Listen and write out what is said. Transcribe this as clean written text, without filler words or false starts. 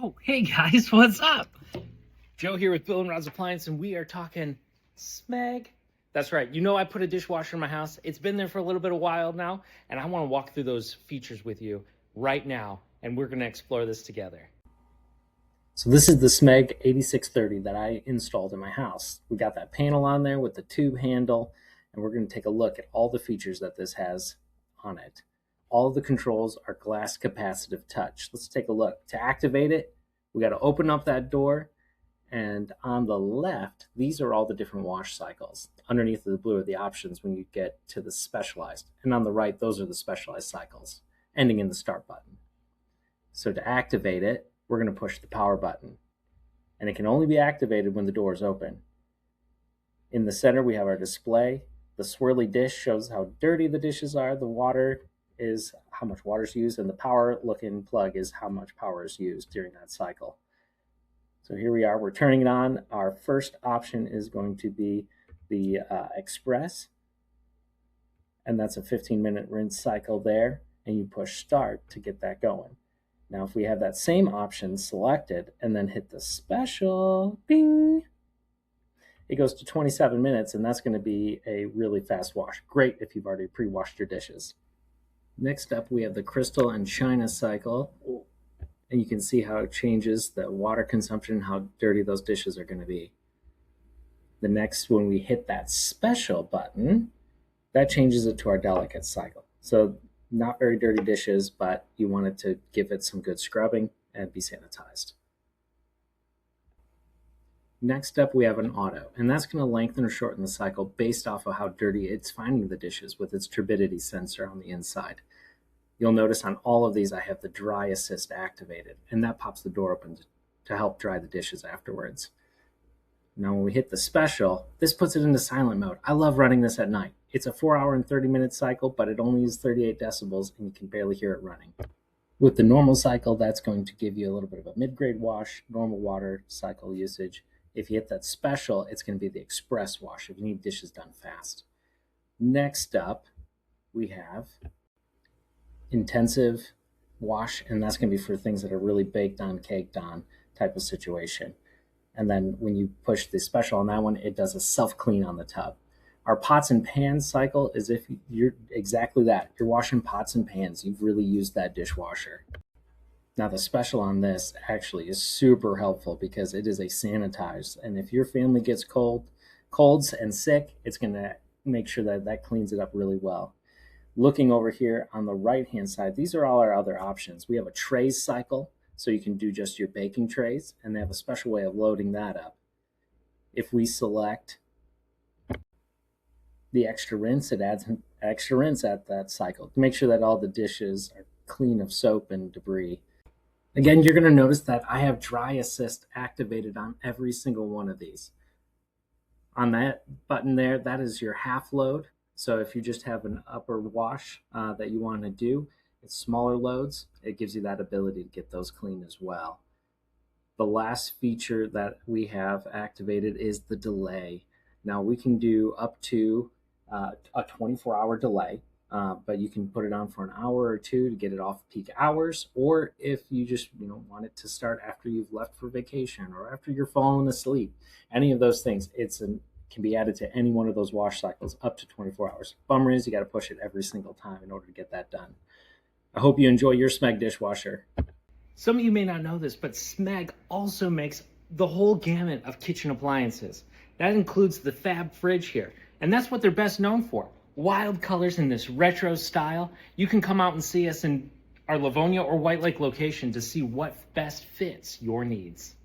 Oh, hey guys, what's up? Joe here with Bill and Rod's Appliance, and we are talking Smeg. That's right. You know I put a dishwasher in my house. It's been there for a little bit of while now, and I want to walk through those features with you right now, and we're going to explore this together. So this is the Smeg 8630 that I installed in my house. We got that panel on there with the tube handle, and we're going to take a look at all the features that this has on it. All of the controls are glass capacitive touch. Let's take a look. To activate it, we got to open up that door, and on the left, these are all the different wash cycles. Underneath the blue are the options when you get to the specialized, and on the right, those are the specialized cycles, ending in the start button. So to activate it, we're going to push the power button, and it can only be activated when the door is open. In the center, we have our display. The swirly dish shows how dirty the dishes are. The water is how much water is used, and the power look-in plug is how much power is used during that cycle. So here we are, we're turning it on. Our first option is going to be the Express, and that's a 15-minute rinse cycle there, and you push start to get that going. Now if we have that same option selected and then hit the special, bing, it goes to 27 minutes, and that's going to be a really fast wash. Great if you've already pre-washed your dishes. Next up, we have the crystal and china cycle, and you can see how it changes the water consumption, how dirty those dishes are going to be. The next, when we hit that special button, that changes it to our delicate cycle. So not very dirty dishes, but you want it to give it some good scrubbing and be sanitized. Next up, we have an auto, and that's going to lengthen or shorten the cycle based off of how dirty it's finding the dishes with its turbidity sensor on the inside. You'll notice on all of these I have the dry assist activated, and that pops the door open to help dry the dishes afterwards. Now when we hit the special, this puts it into silent mode. I love running this at night. It's a 4-hour and 30-minute cycle, but it only is 38 decibels, and you can barely hear it running. With the normal cycle, that's going to give you a little bit of a mid-grade wash, normal water cycle usage. If you hit that special, it's going to be the express wash if you need dishes done fast. Next up, we have intensive wash, and that's going to be for things that are really baked on, caked on type of situation. And then when you push the special on that one, it does a self-clean on the tub. Our pots and pans cycle is if you're exactly that. You're washing pots and pans. You've really used that dishwasher. Now the special on this actually is super helpful because it is a Sanitize, and if your family gets colds and sick, it's going to make sure that that cleans it up really well. Looking over here on the right hand side, these are all our other options. We have a trays cycle, so you can do just your baking trays, and they have a special way of loading that up. If we select the extra rinse, it adds an extra rinse at that cycle to make sure that all the dishes are clean of soap and debris. Again, you're going to notice that I have dry assist activated on every single one of these. On that button there, that is your half load. So if you just have an upper wash that you want to do, it's smaller loads. It gives you that ability to get those clean as well. The last feature that we have activated is the delay. Now we can do up to a 24-hour delay. But you can put it on for an hour or two to get it off peak hours, or if you just want it to start after you've left for vacation or after you're falling asleep, any of those things, can be added to any one of those wash cycles up to 24 hours. Bummer is you got to push it every single time in order to get that done. I hope you enjoy your Smeg dishwasher. Some of you may not know this, but Smeg also makes the whole gamut of kitchen appliances. That includes the Fab fridge here, and that's what they're best known for. Wild colors in this retro style. You can come out and see us in our Livonia or White Lake location to see what best fits your needs.